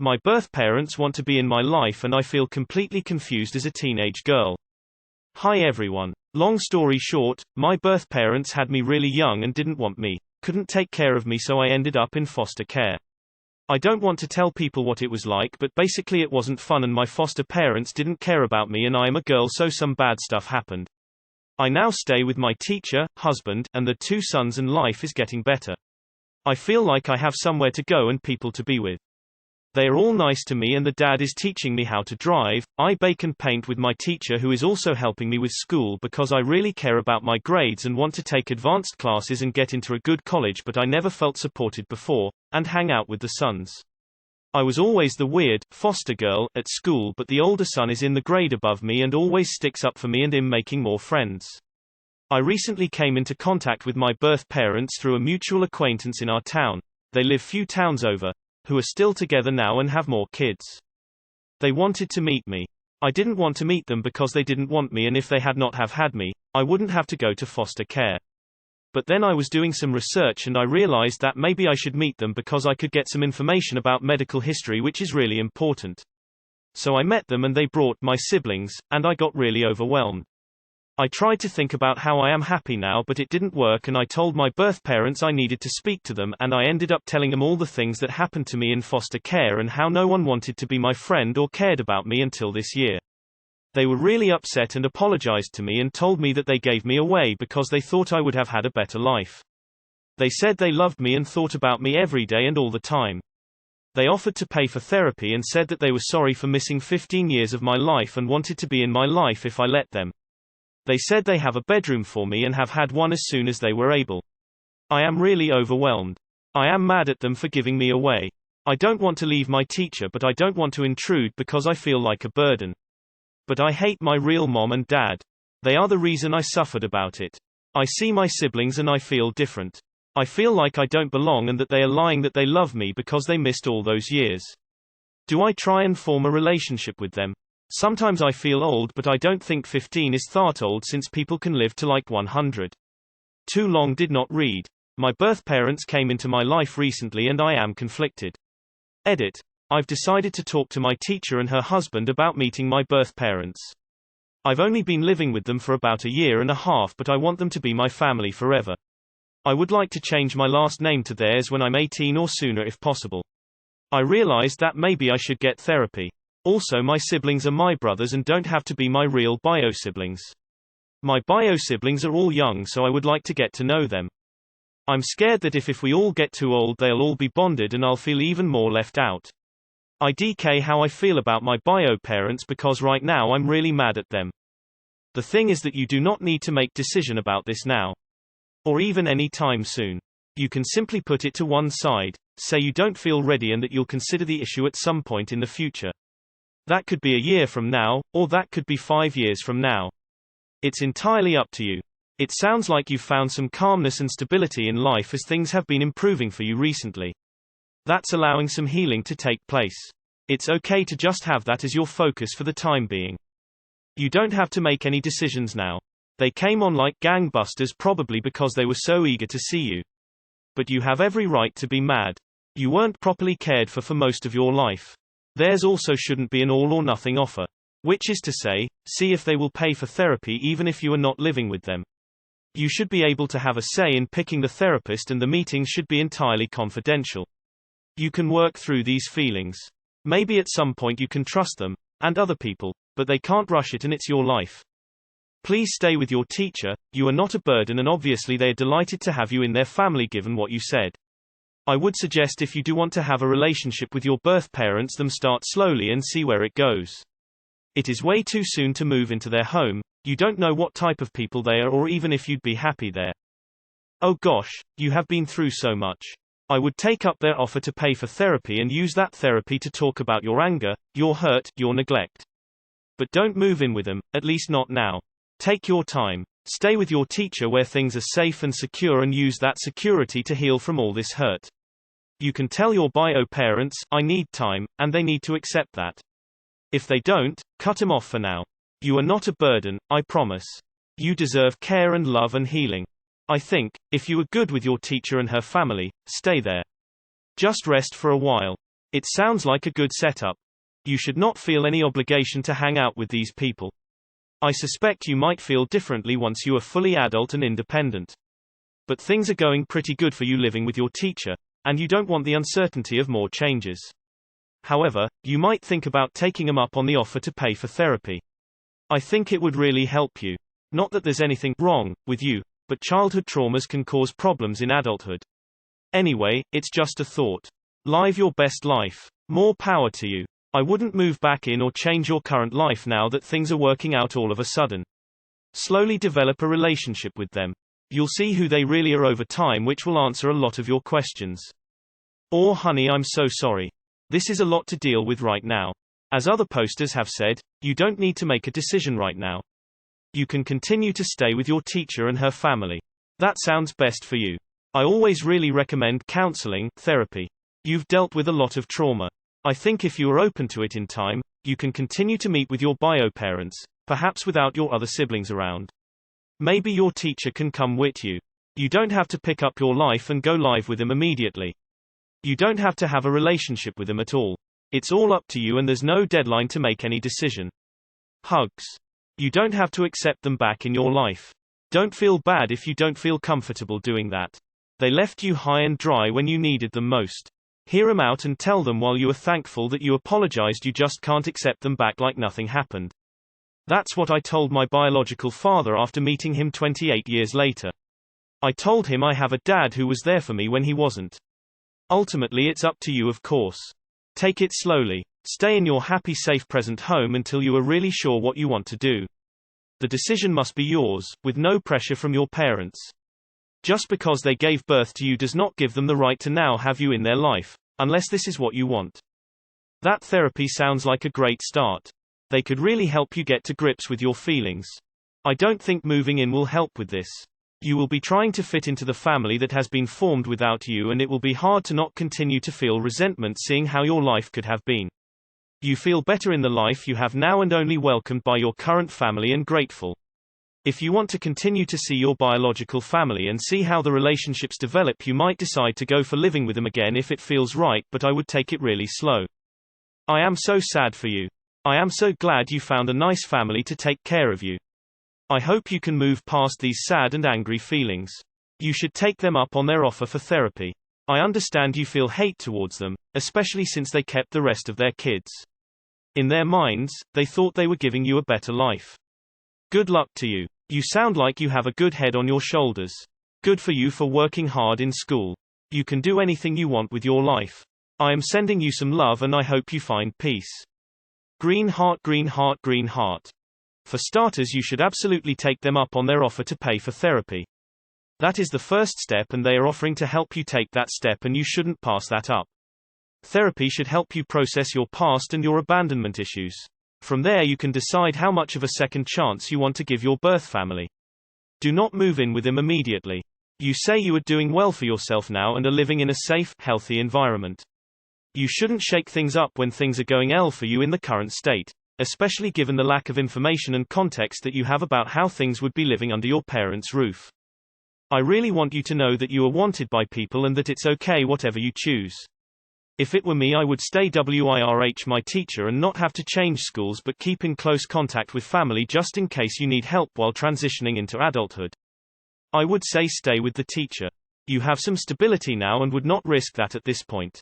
My birth parents want to be in my life and I feel completely confused as a teenage girl. Hi everyone. Long story short, my birth parents had me really young and didn't want me, couldn't take care of me, so I ended up in foster care. I don't want to tell people what it was like, but basically it wasn't fun and my foster parents didn't care about me and I am a girl, so some bad stuff happened. I now stay with my teacher, husband, and the 2 sons and life is getting better. I feel like I have somewhere to go and people to be with. They are all nice to me and the dad is teaching me how to drive. I bake and paint with my teacher who is also helping me with school because I really care about my grades and want to take advanced classes and get into a good college, but I never felt supported before, and hang out with the sons. I was always the weird, foster girl at school, but the older son is in the grade above me and always sticks up for me and I'm making more friends. I recently came into contact with my birth parents through a mutual acquaintance in our town. They live few towns over, who are still together now and have more kids. They wanted to meet me. I didn't want to meet them because they didn't want me, and if they had not have had me, I wouldn't have to go to foster care. But then I was doing some research and I realized that maybe I should meet them because I could get some information about medical history, which is really important. So I met them and they brought my siblings, and I got really overwhelmed. I tried to think about how I am happy now, but it didn't work, and I told my birth parents I needed to speak to them, and I ended up telling them all the things that happened to me in foster care and how no one wanted to be my friend or cared about me until this year. They were really upset and apologized to me and told me that they gave me away because they thought I would have had a better life. They said they loved me and thought about me every day and all the time. They offered to pay for therapy and said that they were sorry for missing 15 years of my life and wanted to be in my life if I let them. They said they have a bedroom for me and have had one as soon as they were able. I am really overwhelmed. I am mad at them for giving me away. I don't want to leave my teacher, but I don't want to intrude because I feel like a burden. But I hate my real mom and dad. They are the reason I suffered about it. I see my siblings and I feel different. I feel like I don't belong and that they are lying that they love me because they missed all those years. Do I try and form a relationship with them? Sometimes I feel old, but I don't think 15 is that old since people can live to like 100. Too long did not read. My birth parents came into my life recently and I am conflicted. Edit. I've decided to talk to my teacher and her husband about meeting my birth parents. I've only been living with them for about 1.5 years, but I want them to be my family forever. I would like to change my last name to theirs when I'm 18 or sooner if possible. I realized that maybe I should get therapy. Also, my siblings are my brothers and don't have to be my real bio-siblings. My bio-siblings are all young, so I would like to get to know them. I'm scared that if we all get too old, they'll all be bonded and I'll feel even more left out. IDK how I feel about my bio-parents because right now I'm really mad at them. The thing is that you do not need to make decision about this now. Or even any time soon. You can simply put it to one side, say you don't feel ready and that you'll consider the issue at some point in the future. That could be 1 year from now, or that could be 5 years from now. It's entirely up to you. It sounds like you've found some calmness and stability in life as things have been improving for you recently. That's allowing some healing to take place. It's okay to just have that as your focus for the time being. You don't have to make any decisions now. They came on like gangbusters probably because they were so eager to see you. But you have every right to be mad. You weren't properly cared for most of your life. Theirs also shouldn't be an all-or-nothing offer. Which is to say, see if they will pay for therapy even if you are not living with them. You should be able to have a say in picking the therapist and the meetings should be entirely confidential. You can work through these feelings. Maybe at some point you can trust them, and other people, but they can't rush it and it's your life. Please stay with your teacher, you are not a burden and obviously they are delighted to have you in their family given what you said. I would suggest if you do want to have a relationship with your birth parents, them start slowly and see where it goes. It is way too soon to move into their home, you don't know what type of people they are or even if you'd be happy there. Oh gosh, you have been through so much. I would take up their offer to pay for therapy and use that therapy to talk about your anger, your hurt, your neglect. But don't move in with them, at least not now. Take your time. Stay with your teacher where things are safe and secure and use that security to heal from all this hurt. You can tell your bio parents, I need time, and they need to accept that. If they don't, cut them off for now. You are not a burden, I promise. You deserve care and love and healing. I think, if you are good with your teacher and her family, stay there. Just rest for a while. It sounds like a good setup. You should not feel any obligation to hang out with these people. I suspect you might feel differently once you are fully adult and independent. But things are going pretty good for you living with your teacher, and you don't want the uncertainty of more changes. However, you might think about taking them up on the offer to pay for therapy. I think it would really help you. Not that there's anything wrong with you, but childhood traumas can cause problems in adulthood. Anyway, it's just a thought. Live your best life. More power to you. I wouldn't move back in or change your current life now that things are working out all of a sudden. Slowly develop a relationship with them. You'll see who they really are over time, which will answer a lot of your questions. Or honey, I'm so sorry. This is a lot to deal with right now. As other posters have said, you don't need to make a decision right now. You can continue to stay with your teacher and her family. That sounds best for you. I always really recommend counseling, therapy. You've dealt with a lot of trauma. I think if you are open to it in time, you can continue to meet with your bio parents, perhaps without your other siblings around. Maybe your teacher can come with you. You don't have to pick up your life and go live with him immediately. You don't have to have a relationship with him at all. It's all up to you, and there's no deadline to make any decision. Hugs. You don't have to accept them back in your life. Don't feel bad if you don't feel comfortable doing that. They left you high and dry when you needed them most. Hear them out and tell them while you are thankful that you apologized. You just can't accept them back like nothing happened. That's what I told my biological father after meeting him 28 years later. I told him I have a dad who was there for me when he wasn't. Ultimately, it's up to you, of course. Take it slowly. Stay in your happy, safe present home until you are really sure what you want to do. The decision must be yours, with no pressure from your parents. Just because they gave birth to you does not give them the right to now have you in their life, unless this is what you want. That therapy sounds like a great start. They could really help you get to grips with your feelings. I don't think moving in will help with this. You will be trying to fit into the family that has been formed without you, and it will be hard to not continue to feel resentment seeing how your life could have been. You feel better in the life you have now and only welcomed by your current family and grateful. If you want to continue to see your biological family and see how the relationships develop, you might decide to go for living with them again if it feels right, but I would take it really slow. I am so sad for you. I am so glad you found a nice family to take care of you. I hope you can move past these sad and angry feelings. You should take them up on their offer for therapy. I understand you feel hate towards them, especially since they kept the rest of their kids. In their minds, they thought they were giving you a better life. Good luck to you. You sound like you have a good head on your shoulders. Good for you for working hard in school. You can do anything you want with your life. I am sending you some love and I hope you find peace. Green heart, green heart, green heart. For starters, you should absolutely take them up on their offer to pay for therapy. That is the first step, and they are offering to help you take that step, and you shouldn't pass that up. Therapy should help you process your past and your abandonment issues. From there you can decide how much of a second chance you want to give your birth family. Do not move in with them immediately. You say you are doing well for yourself now and are living in a safe, healthy environment. You shouldn't shake things up when things are going well for you in the current state, especially given the lack of information and context that you have about how things would be living under your parents' roof. I really want you to know that you are wanted by people and that it's okay whatever you choose. If it were me, I would stay with my teacher and not have to change schools, but keep in close contact with family just in case you need help while transitioning into adulthood. I would say stay with the teacher. You have some stability now and would not risk that at this point.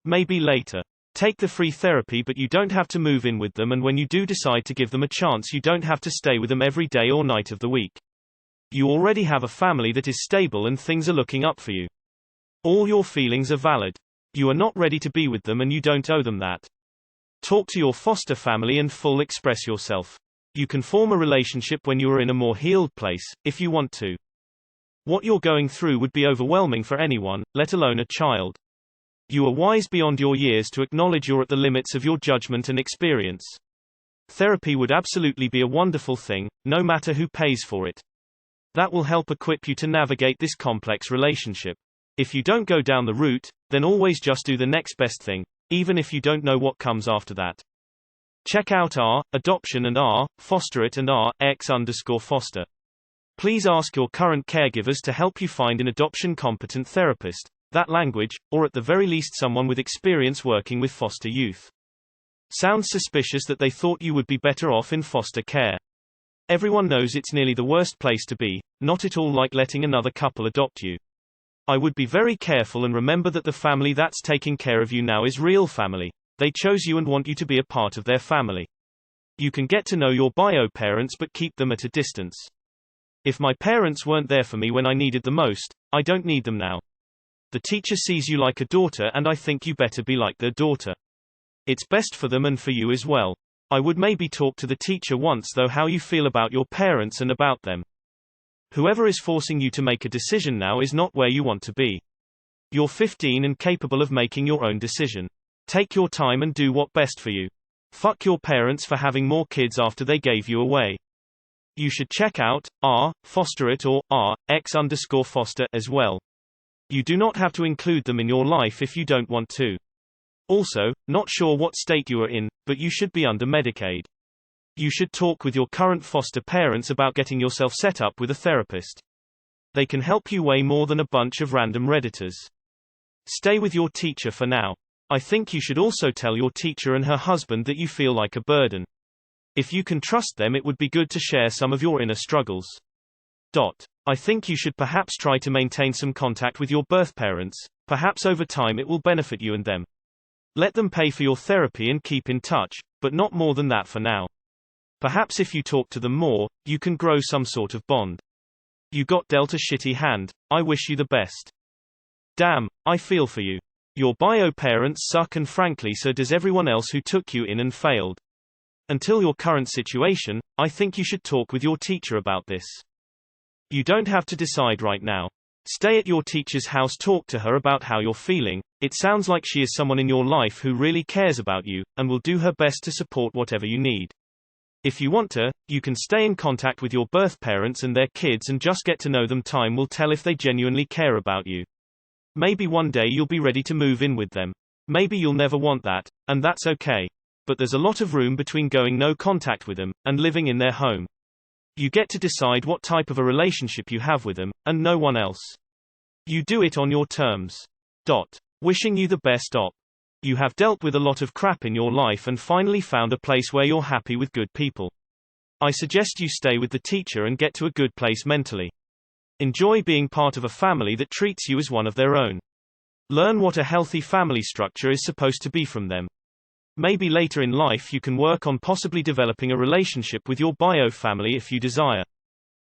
Maybe later. Take the free therapy, but you don't have to move in with them, and when you do decide to give them a chance, you don't have to stay with them every day or night of the week. You already have a family that is stable and things are looking up for you. All your feelings are valid. You are not ready to be with them and you don't owe them that. Talk to your foster family and express yourself. You can form a relationship when you are in a more healed place, if you want to. What you're going through would be overwhelming for anyone, let alone a child. You are wise beyond your years to acknowledge you're at the limits of your judgment and experience. Therapy would absolutely be a wonderful thing, no matter who pays for it. That will help equip you to navigate this complex relationship. If you don't go down the route, then always just do the next best thing, even if you don't know what comes after that. Check out r/adoption and r/foster it and r/x_foster. Please ask your current caregivers to help you find an adoption competent therapist. that language, or at the very least someone with experience working with foster youth. Sounds suspicious that they thought you would be better off in foster care. Everyone knows it's nearly the worst place to be, not at all like letting another couple adopt you. I would be very careful and remember that the family that's taking care of you now is real family. They chose you and want you to be a part of their family. You can get to know your bio parents but keep them at a distance. If my parents weren't there for me when I needed the most, I don't need them now. The teacher sees you like a daughter and I think you better be like their daughter. It's best for them and for you as well. I would maybe talk to the teacher once though how you feel about your parents and about them. Whoever is forcing you to make a decision now is not where you want to be. You're 15 and capable of making your own decision. Take your time and do what's best for you. Fuck your parents for having more kids after they gave you away. You should check out Fosterit or X_Foster as well. You do not have to include them in your life if you don't want to. Also, not sure what state you are in, but you should be under Medicaid. You should talk with your current foster parents about getting yourself set up with a therapist. They can help you way more than a bunch of random Redditors. Stay with your teacher for now. I think you should also tell your teacher and her husband that you feel like a burden. If you can trust them, it would be good to share some of your inner struggles. I think you should perhaps try to maintain some contact with your birth parents. Perhaps over time it will benefit you and them. Let them pay for your therapy and keep in touch, but not more than that for now. Perhaps if you talk to them more, you can grow some sort of bond. You got dealt a shitty hand. I wish you the best. Damn, I feel for you. Your bio parents suck and frankly so does everyone else who took you in and failed. Until your current situation, I think you should talk with your teacher about this. You don't have to decide right now. Stay at your teacher's house, talk to her about how you're feeling. It sounds like she is someone in your life who really cares about you, and will do her best to support whatever you need. If you want to, you can stay in contact with your birth parents and their kids and just get to know them. Time will tell if they genuinely care about you. Maybe one day you'll be ready to move in with them. Maybe you'll never want that, and that's okay. But there's a lot of room between going no contact with them, and living in their home. You get to decide what type of a relationship you have with them, and no one else. You do it on your terms. Wishing you the best op. You have dealt with a lot of crap in your life and finally found a place where you're happy with good people. I suggest you stay with the teacher and get to a good place mentally. Enjoy being part of a family that treats you as one of their own. Learn what a healthy family structure is supposed to be from them. Maybe later in life you can work on possibly developing a relationship with your bio family if you desire.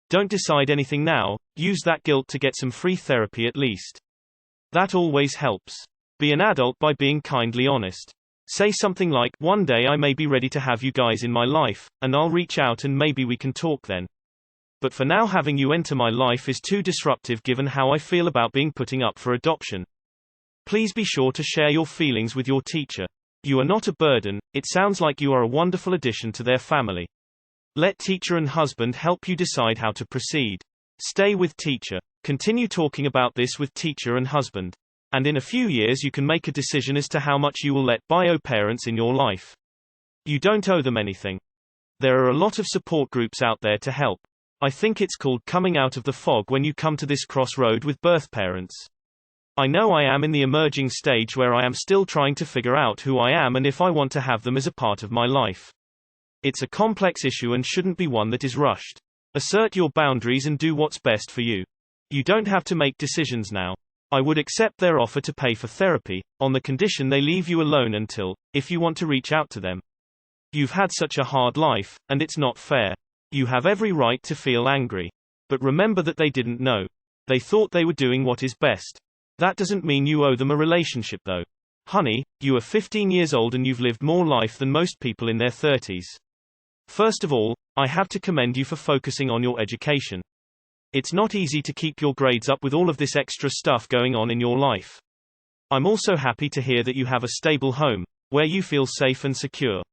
Don't decide anything now, use that guilt to get some free therapy at least. That always helps. Be an adult by being kindly honest. Say something like, one day I may be ready to have you guys in my life, and I'll reach out and maybe we can talk then. But for now having you enter my life is too disruptive given how I feel about being putting up for adoption. Please be sure to share your feelings with your teacher. You are not a burden, it sounds like you are a wonderful addition to their family. Let teacher and husband help you decide how to proceed. Stay with teacher. Continue talking about this with teacher and husband. And in a few years you can make a decision as to how much you will let bio parents in your life. You don't owe them anything. There are a lot of support groups out there to help. I think it's called coming out of the fog when you come to this crossroad with birth parents. I know I am in the emerging stage where I am still trying to figure out who I am and if I want to have them as a part of my life. It's a complex issue and shouldn't be one that is rushed. Assert your boundaries and do what's best for you. You don't have to make decisions now. I would accept their offer to pay for therapy, on the condition they leave you alone until, if you want to reach out to them. You've had such a hard life, and it's not fair. You have every right to feel angry. But remember that they didn't know. They thought they were doing what is best. That doesn't mean you owe them a relationship though. Honey, you are 15 years old and you've lived more life than most people in their 30s. First of all, I have to commend you for focusing on your education. It's not easy to keep your grades up with all of this extra stuff going on in your life. I'm also happy to hear that you have a stable home, where you feel safe and secure.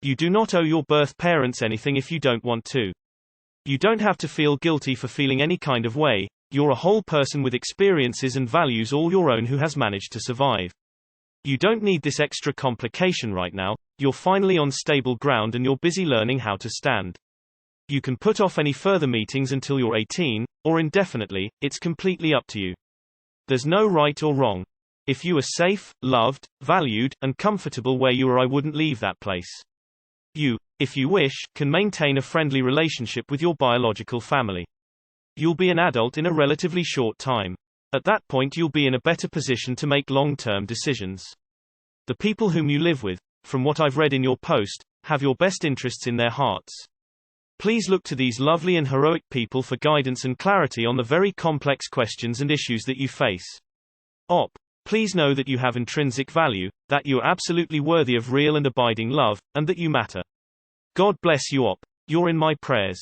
You do not owe your birth parents anything if you don't want to. You don't have to feel guilty for feeling any kind of way. You're a whole person with experiences and values all your own who has managed to survive. You don't need this extra complication right now. You're finally on stable ground and you're busy learning how to stand. You can put off any further meetings until you're 18, or indefinitely, it's completely up to you. There's no right or wrong. If you are safe, loved, valued, and comfortable where you are, I wouldn't leave that place. You, if you wish, can maintain a friendly relationship with your biological family. You'll be an adult in a relatively short time. At that point you'll be in a better position to make long-term decisions. The people whom you live with, from what I've read in your post, have your best interests in their hearts. Please look to these lovely and heroic people for guidance and clarity on the very complex questions and issues that you face. Op. Please know that you have intrinsic value, that you are absolutely worthy of real and abiding love, and that you matter. God bless you, Op. You're in my prayers.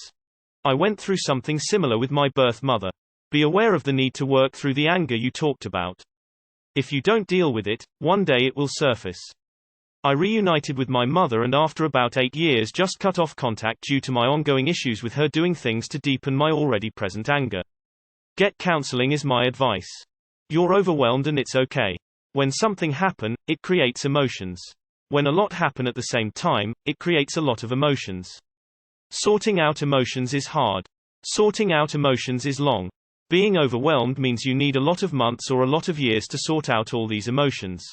I went through something similar with my birth mother. Be aware of the need to work through the anger you talked about. If you don't deal with it, one day it will surface. I reunited with my mother and after about 8 years just cut off contact due to my ongoing issues with her doing things to deepen my already present anger. Get counseling is my advice. You're overwhelmed and it's okay. When something happen, it creates emotions. When a lot happen at the same time, it creates a lot of emotions. Sorting out emotions is hard. Sorting out emotions is long. Being overwhelmed means you need a lot of months or a lot of years to sort out all these emotions.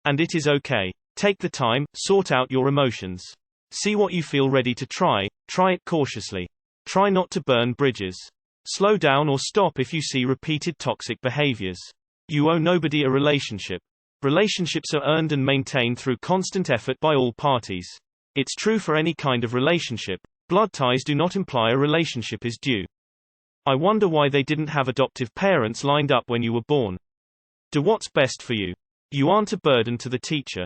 And it is okay. Take the time, sort out your emotions. See what you feel ready to try it cautiously. Try not to burn bridges. Slow down or stop if you see repeated toxic behaviors. You owe nobody a relationship. Relationships are earned and maintained through constant effort by all parties. It's true for any kind of relationship. Blood ties do not imply a relationship is due. I wonder why they didn't have adoptive parents lined up when you were born. Do what's best for you. You aren't a burden to the teacher.